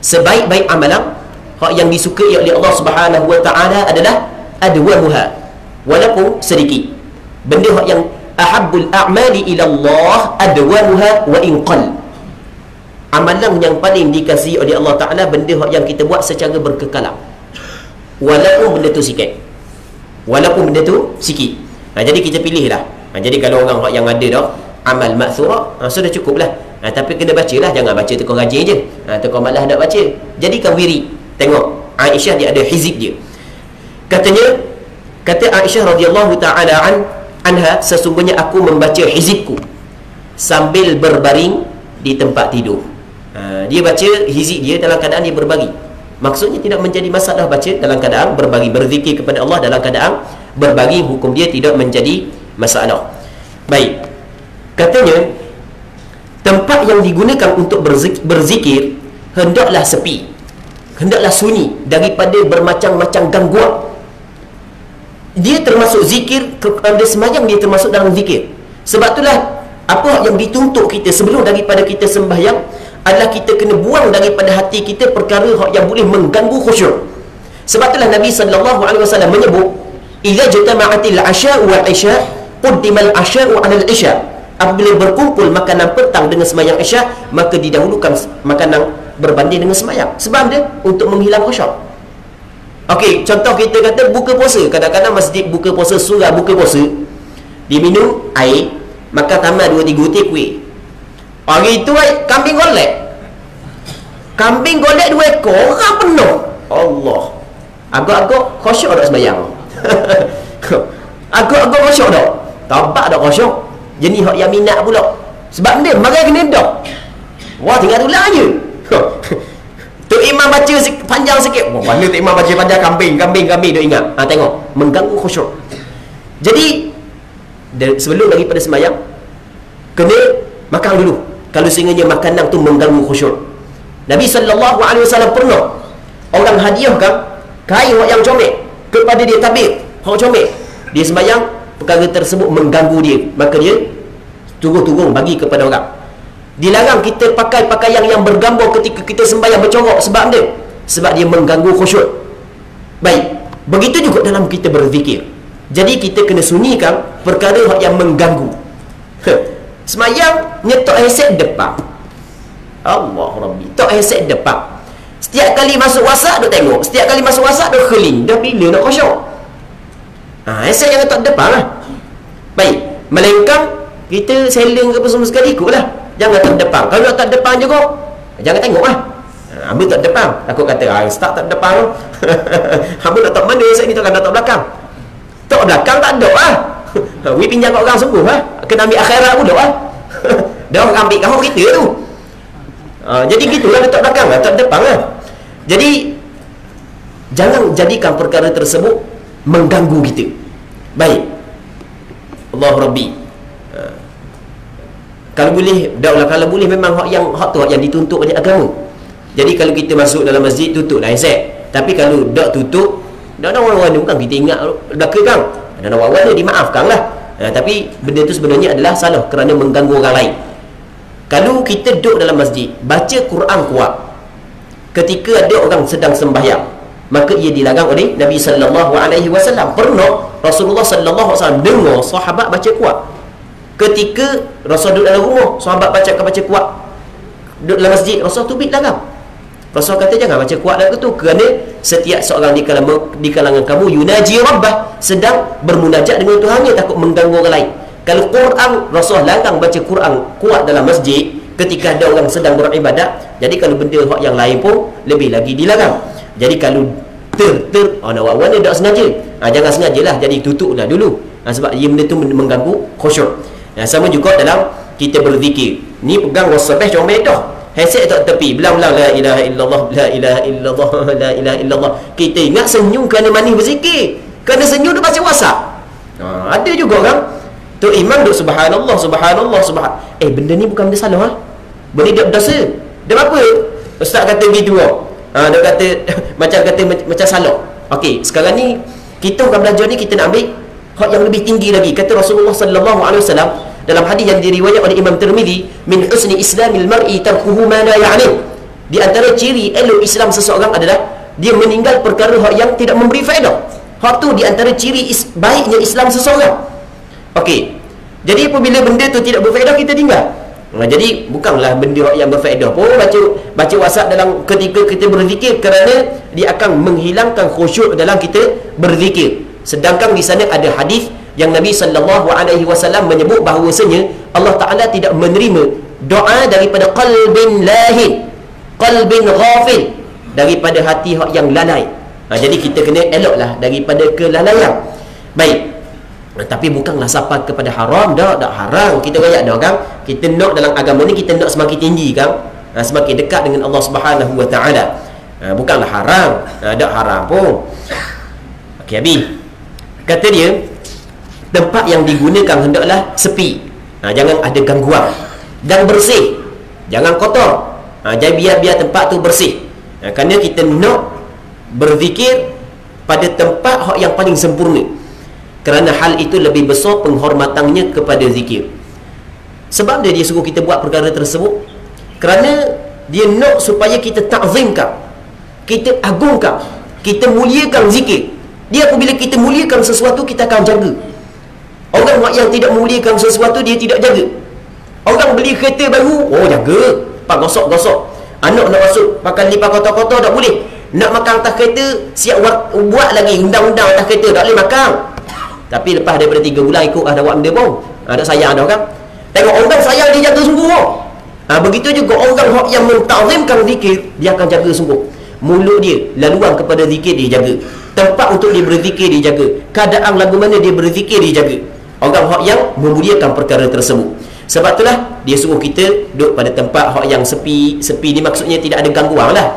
sebaik-baik amalan hak yang disukai oleh Allah Subhanahu Wa Ta'ala adalah adwamuha, walaupun sedikit. Benda hak yang ahabbul a'mali ila Allah adwamuha wa in qall. Amalan yang paling dikasihi oleh Allah Ta'ala benda hak yang kita buat secara berkekalan, walaupun benda tu sikit. Jadi kita pilih lah. Jadi kalau orang yang ada dah amal maksurah, sudah cukup lah. Tapi kena baca lah, jangan baca tekor rajin je, tekor malas nak baca. Jadikan wirid. Tengok Aisyah, dia ada hizib dia. Kata Aisyah radhiyallahu ta'ala anha, sesungguhnya aku membaca hizibku sambil berbaring di tempat tidur. Dia baca hizib dia dalam keadaan dia berbaring. Maksudnya tidak menjadi masalah baca dalam keadaan berbaring, berzikir kepada Allah dalam keadaan berbaring, hukum dia tidak menjadi masalah. Baik, katanya tempat yang digunakan untuk berzikir hendaklah sepi, hendaklah sunyi daripada bermacam-macam gangguan. Dia termasuk zikir, dia semayang dia termasuk dalam zikir. Sebab itulah apa yang dituntut kita sebelum daripada kita sembahyang adalah kita kena buang daripada hati kita perkara yang boleh mengganggu khusyuk. Sebab itulah Nabi sallallahu alaihi wasallam menyebut, idza jatama'atil 'asya'u wal 'isya' quddimal 'asya'u 'alal 'isya'. Apabila berkumpul makanan petang dengan sembahyang isya, maka didahulukan makanan berbanding dengan sembahyang. Sebab dia untuk menghilang khusyuk. Okey, contoh kita kata buka puasa, kadang-kadang masjid buka puasa, surah buka puasa, diminum air, makan tambah 2-3 butir kuih. Hari itu kambing golek. Kambing golek 2 ekor, orang penuh. Allah. Agak-agak khusyuk tak sembahyang. Agak-agak khusyuk tak? Tapak tak khusyuk. Jenis hak yang minat pula. Sebab dia marai kena dah. Wah, tinggal tulang je. Tok Imam baca panjang sikit. Wah, mana Tok Imam baca panjang kambing duk ingat. Tengok, mengganggu khusyuk. Jadi sebelum daripada sembahyang kena makan dulu. Kalau sehingga makanan tu mengganggu khusyuk. Nabi SAW pernah orang hadiahkan kain yang comel kepada dia tabir hak comel. Dia sembahyang, perkara tersebut mengganggu dia, maka dia turun-turun bagi kepada orang. Dilarang kita pakai pakaian yang bergambar ketika kita sembahyang bercorak. Sebab dia mengganggu khusyuk. Baik, begitu juga dalam kita berzikir. Jadi kita kena sunyikan perkara yang mengganggu. Sembahyang nyetok headset depan. Allah Rabbi, tok headset depan. Setiap kali masuk WhatsApp duk tengok, setiap kali masuk WhatsApp duk keling. Dah bila nak khusyuk? Headset yang letak depan lah. Baik, melainkan kita selling ke apa semua sekali ikutlah. Jangan tak depan. Kalau nak tak depan je kok, jangan tengok lah. Ambil tak depan. Takut kata, start tak depan tu. Ambil nak tak mana headset ni, takkan nak tak belakang. Tak belakang tak ada lah. We pinjam kat orang sungguh lah. Kena ambil akhirat pula lah. Dah orang ambil kahok kita tu. Jadi gitulah, letak belakang lah, tak depan lah. Jadi jangan jadikan perkara tersebut mengganggu kita. Baik, Allah Rabbi. Kalau boleh, dah kalau boleh memang hak tu hak yang dituntut oleh agama. Jadi kalau kita masuk dalam masjid, tutuplah headset. Tapi kalau tak tutup, dah orang-orang bukan kita ingat belaka kan. Dan orang-orang dia dimaafkan lah. Tapi benda tu sebenarnya adalah salah kerana mengganggu orang lain. Kalau kita duduk dalam masjid, baca Quran kuat ketika ada orang sedang sembahyang, maka ia dilarang oleh Nabi SAW. Pernah Rasulullah SAW dengar sahabat baca kuat. Ketika Rasul duduk dalam rumah, sahabat baca kuat duduk dalam masjid, Rasul tubik larang. Rasul kata jangan baca kuat lagu tu, kerana setiap seorang di kalangan kamu yunaji rabbah, sedang bermunajat dengan Tuhannya, takut mengganggu orang lain. Kalau Quran, Rasul larang baca Quran kuat dalam masjid ketika ada orang sedang beribadat. Jadi kalau benda yang lain pun lebih lagi dilarang. Jadi kalau awak ni tak sengaja, jangan sengajalah, jadi tutuplah dulu. Sebab ia benda tu mengganggu khusyuk. Sama juga dalam kita berzikir. Ni pegang wasabih comel dah. Headset tak tepi, belang-belang la ilaha illallah, la ilaha illallah, la ilaha illallah. Kita ingat senyum kerana manis berzikir, kerana senyum tu baca WhatsApp. Ada juga orang Tok Imam duk subhanallah, benda ni bukan benda salah ha? Benda dia berdosa. Dia apa? Ustaz kata gitu dia kata macam salah. Okey, sekarang ni kita orang belajar ni, kita nak ambil hak yang lebih tinggi lagi. Kata Rasulullah SAW dalam hadis yang diriwayatkan oleh Imam Tirmizi, min husni islamil mar'i tarkuhu ma la ya'ni. Di antara ciri elok Islam seseorang adalah dia meninggal perkara hak yang tidak memberi faedah. Hak tu di antara ciri baiknya Islam seseorang. Okey. Jadi apabila benda tu tidak berfaedah, kita tinggal. Jadi bukanlah benda yang berfaedah pun baca WhatsApp dalam ketika kita berzikir, kerana dia akan menghilangkan khusyuk dalam kita berzikir. Sedangkan di sana ada hadis yang Nabi SAW menyebut bahawasanya Allah Ta'ala tidak menerima doa daripada qalbin lahin, qalbin ghafil, daripada hati yang lalai. Jadi kita kena eloklah daripada kelalaian. Baik, tapi bukanlah sampai kepada haram. Tak haram. Kita rakyat dah kan, kita nak dalam agama ni, kita nak semakin tinggi kan, semakin dekat dengan Allah Subhanahu Wa Ta'ala. Bukanlah haram. Tak haram pun. Okey, habis kata dia, tempat yang digunakan hendaklah sepi, jangan ada gangguan, dan bersih, jangan kotor. Jadi biar tempat tu bersih, kerana kita nak berzikir pada tempat yang paling sempurna, kerana hal itu lebih besar penghormatannya kepada zikir. Sebab dia suruh kita buat perkara tersebut, kerana dia nak supaya kita ta'zimkan, kita agungkan, kita muliakan zikir. Dia apabila kita muliakan sesuatu, kita akan jaga. Orang yang tidak memuliakan sesuatu, dia tidak jaga. Orang beli kereta baru, jaga, pak gosok-gosok. Anak nak masuk pakai lipat kotor-kotor, tak boleh. Nak makan atas kereta, siap buat lagi undang-undang atas kereta, tak boleh makan. Tapi lepas daripada 3 bulan ikut ada buat benda pun, ada sayang dah kan. Tengok orang sayang, dia jaga sungguh. Begitu juga orang yang mentazimkan zikir, dia akan jaga sungguh. Mulut dia, laluan kepada zikir dia jaga. Tempat untuk dia berzikir dia jaga. Keadaan lagu mana dia berzikir dia jaga. Orang yang memuliakan perkara tersebut. Sebab itulah dia suruh kita duduk pada tempat yang sepi. Sepi ni maksudnya tidak ada gangguan lah.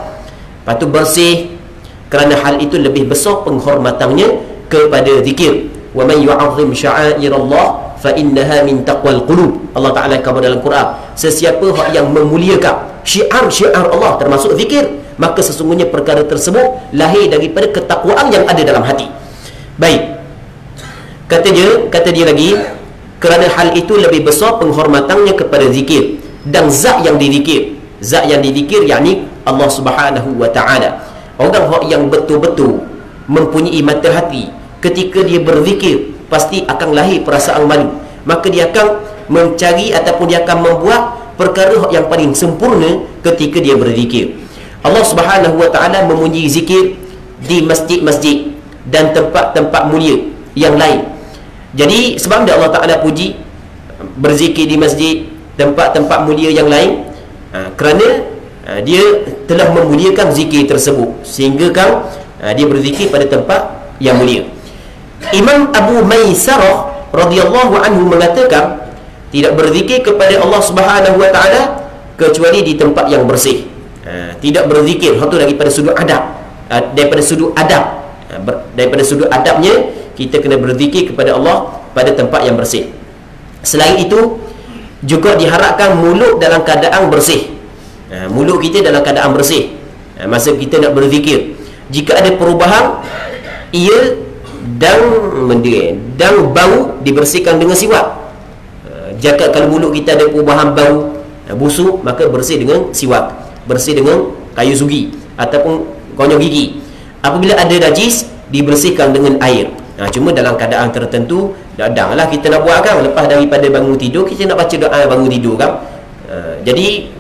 Lepas tu bersih. Kerana hal itu lebih besar penghormatannya kepada zikir. Wa man yu'azzim sya'airallah fa innaha min taqwal qulub. Allah Taala kata dalam Quran, sesiapa yang memuliakan syiar-syiar Allah termasuk zikir, maka sesungguhnya perkara tersebut lahir daripada ketakwaan yang ada dalam hati. Baik. Kata dia lagi, kerana hal itu lebih besar penghormatannya kepada zikir dan zat yang dizikir. Zat yang dizikir yakni Allah Subhanahu wa taala. Orang yang betul-betul mempunyai mata hati ketika dia berzikir, pasti akan lahir perasaan malu. Maka dia akan mencari ataupun dia akan membuat perkara yang paling sempurna ketika dia berzikir. Allah Subhanahu wa taala memuji zikir di masjid-masjid dan tempat-tempat mulia yang lain. Jadi sebab Allah Taala puji berzikir di masjid, tempat-tempat mulia yang lain, kerana dia telah memuliakan zikir tersebut, sehingga kan dia berzikir pada tempat yang mulia. Imam Abu Maisarah radhiyallahu anhu mengatakan, tidak berzikir kepada Allah Subhanahu wa taala kecuali di tempat yang bersih. Tidak berzikir itu daripada sudut adab. Daripada sudut adabnya, kita kena berzikir kepada Allah pada tempat yang bersih. Selain itu, juga diharapkan mulut dalam keadaan bersih. Mulut kita dalam keadaan bersih masa kita nak berzikir. Jika ada perubahan, ia dan bau dibersihkan dengan siwak. Jika kalau mulut kita ada perubahan bau busuk, maka bersih dengan siwak, bersih dengan kayu sugi ataupun konyol gigi. Apabila ada najis, dibersihkan dengan air. Cuma dalam keadaan tertentu, kadang-kadang kita nak buat kan, lepas daripada bangun tidur, kita nak baca doa bangun tidur kan. Jadi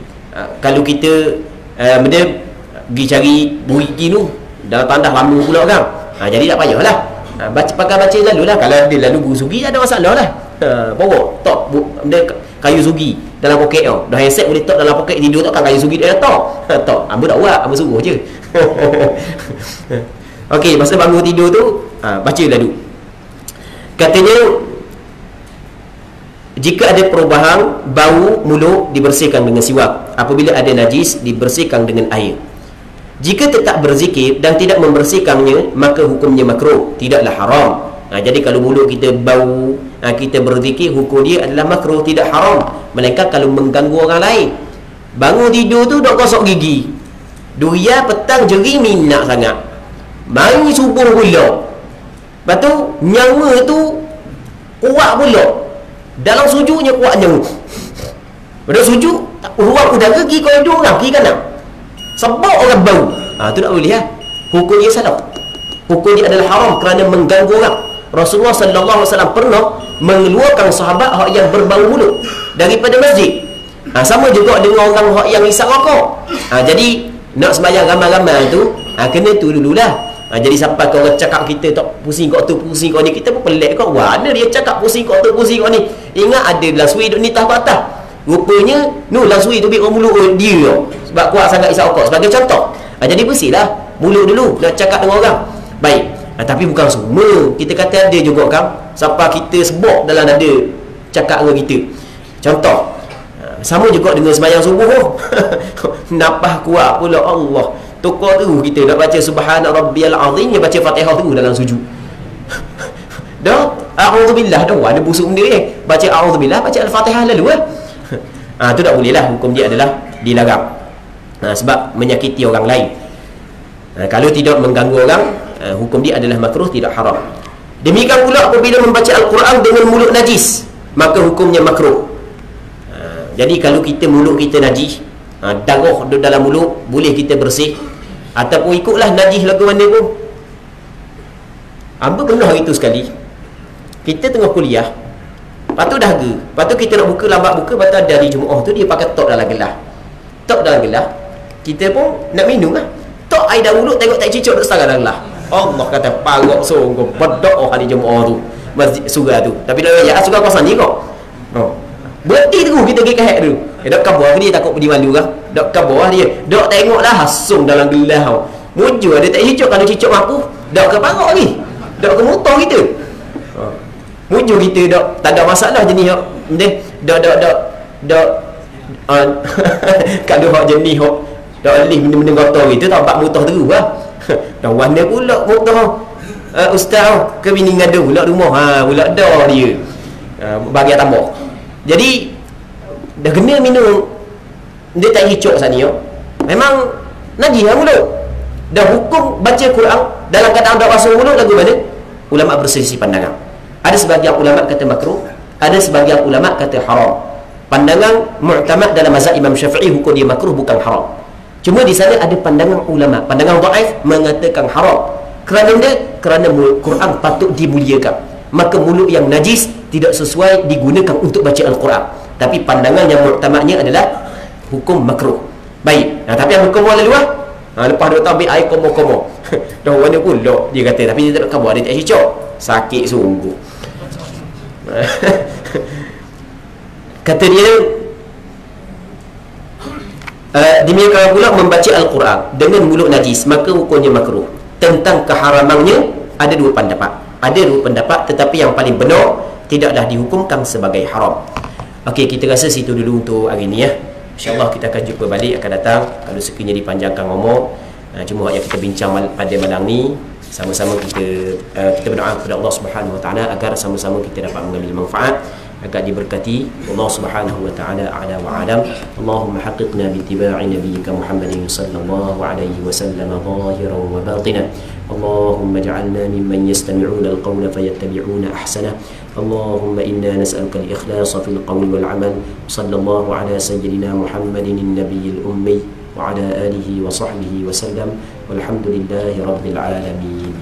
kalau kita pergi cari buriki tu dalam tandas lama pula kan, jadi tak payahlah pakai baca lalu lah. Kalau dia lalu guru sugi, ada masalah lah. Bawa tok kayu sugi dalam poket tau. Dah handset boleh tok dalam poket tidur, takkan kayu sugi dia tok. Ambo tak buat, ambo suruh je. Okey, masa bangun tidur tu baca lalu. Katanya, jika ada perubahan bau mulut, dibersihkan dengan siwak. Apabila ada najis, dibersihkan dengan air. Jika tetap berzikir dan tidak membersihkannya, maka hukumnya makruh, tidaklah haram. Jadi kalau mulut kita bau, kita berzikir, hukum dia adalah makruh, tidak haram. Melainkan kalau mengganggu orang lain. Bangun tidur tu dok gosok gigi, duria petang jeri minyak sangat, mari subuh pula. Lepas tu nyawa tu kuat pula, dalam sujudnya kuat nyawa. Pada sujud, ruang udara pergi koridor orang, pergi kanan, sebab orang bau. Tu tak boleh lah. Hukum dia salah. Hukum dia adalah haram kerana mengganggu orang. Rasulullah sallallahu alaihi wasallam pernah mengeluarkan sahabat yang berbau mulut daripada masjid. Sama juga dengan orang yang hisap rokok. Jadi nak sembahyang ramai-ramai tu, kena tu dululah. Jadi sampai kau orang cakap kita tak pusing kau tu, pusing kau ni, kita pun pelik kau. Wah, ada dia cakap pusing kau tu, pusing kau ni. Ingat ada laswi duk ni tahap atas. Rupanya laswi tu biar mulut dia sebab kuat sangat hisap rokok sebagai contoh. Jadi bersihlah mulut dulu nak cakap dengan orang. Baik. Tapi bukan semua. Kita kata ada juga kan, sampai kita sebab dalam dada cakap dengan kita. Contoh, sama juga dengan sembahyang subuh. Napah kuat pula, Allah. Tukar tu kita nak baca subhana rabbiyal azim, dia baca Fatihah tu dalam sujud. Dah a'udzubillah dah ada busuk benda ni. Baca a'udzubillah, baca al-Fatihah lalu tu tak boleh lah. Hukum dia adalah dilarang. Sebab menyakiti orang lain. Kalau tidak mengganggu orang, hukum dia adalah makruh, tidak haram. Demikian pula apabila membaca Al-Quran dengan mulut najis, maka hukumnya makruh. Jadi kalau kita mulut kita najis, darah dalam mulut, boleh kita bersih, ataupun ikutlah najis lagu mana pun. Amba pernah hari tu sekali, kita tengah kuliah, lepas tu dahaga, lepas tu kita nak buka, lambat buka, lepas tu ada hari Jumaat tu dia pakai tok dalam gelas. Tok dalam gelas, kita pun nak minum lah, tok air dalam mulut, tengok tak cicok tak setara dalam gelas. Allah kata parok sungguh berdoa hari Jumaat tu masjid surah tu. Tapi dah ya surah kuasa ni kok. Berhenti tu kita pergi kahek tu. Dok kabur dia takut pergi malu kan. Dok kabur dia. Dok tengoklah hasung dalam gelas tau. Mujur dia tak hijau kalau cicok mampu. Dok ke parok ni. Dok ke motor kita. Mujur kita dok tak ada masalah jenis hok. Dok kalau hok jenis hok dok lih benda-benda kotor itu tak motor terus lah. Dah warna pula motor. Ustaz ke bini ngada pula rumah. Pula dah dia. Bagi tambah. Jadi dah kena minum dia tak hicok sana yo. Memang najis lah mulut. Dah hukum baca Quran dalam keadaan dak basuh mulut lagu mana? Ulama berselisih pandangan. Ada sebahagian ulama kata makruh, ada sebahagian ulama kata haram. Pandangan mu'tamad dalam mazhab Imam Syafi'i hukum dia makruh bukan haram. Cuma di sana ada pandangan ulama, pandangan dhaif mengatakan haram. Kerana mulut Quran patut dimuliakan. Maka mulut yang najis tidak sesuai digunakan untuk baca Al-Quran. Tapi pandangan yang mu'tamadnya adalah hukum makruh. Baik. Tapi yang hukum wala luar, lepas 2 tahun ambil air komo-komo. Dah warna pula dia kata, tapi dia tak kabur, dia tak hijau. Sakit sungguh. Kata dia demikian pula membaca Al-Quran dengan mulut najis, maka hukumnya makruh. Tentang keharamannya ada 2 pendapat. Ada 2 pendapat, tetapi yang paling benar tidaklah dihukumkan sebagai haram. Okey, kita rasa situ dulu untuk hari ni ya. InsyaAllah kita akan jumpa balik akan datang kalau sekiranya dipanjangkan ngomong. Cuma yang kita bincang pada malam ni, sama-sama kita berdoa kepada Allah Subhanahu Wa Taala agar sama-sama kita dapat mengambil manfaat, agar diberkati. Allah Subhanahu Wa Taala a'la wa a'lam. Allahumma haqqiqna bi ittiba'i nabiyyika Muhammadin sallallahu alaihi wasallam zahiran wa batinan. اللهم اجعلنا ممن يستمعون القول فيتبعون أحسنه. اللهم إنا نسألك الإخلاص في القول والعمل. صلى الله على سيدنا محمد النبي الأمي وعلى آله وصحبه وسلم والحمد لله رب العالمين.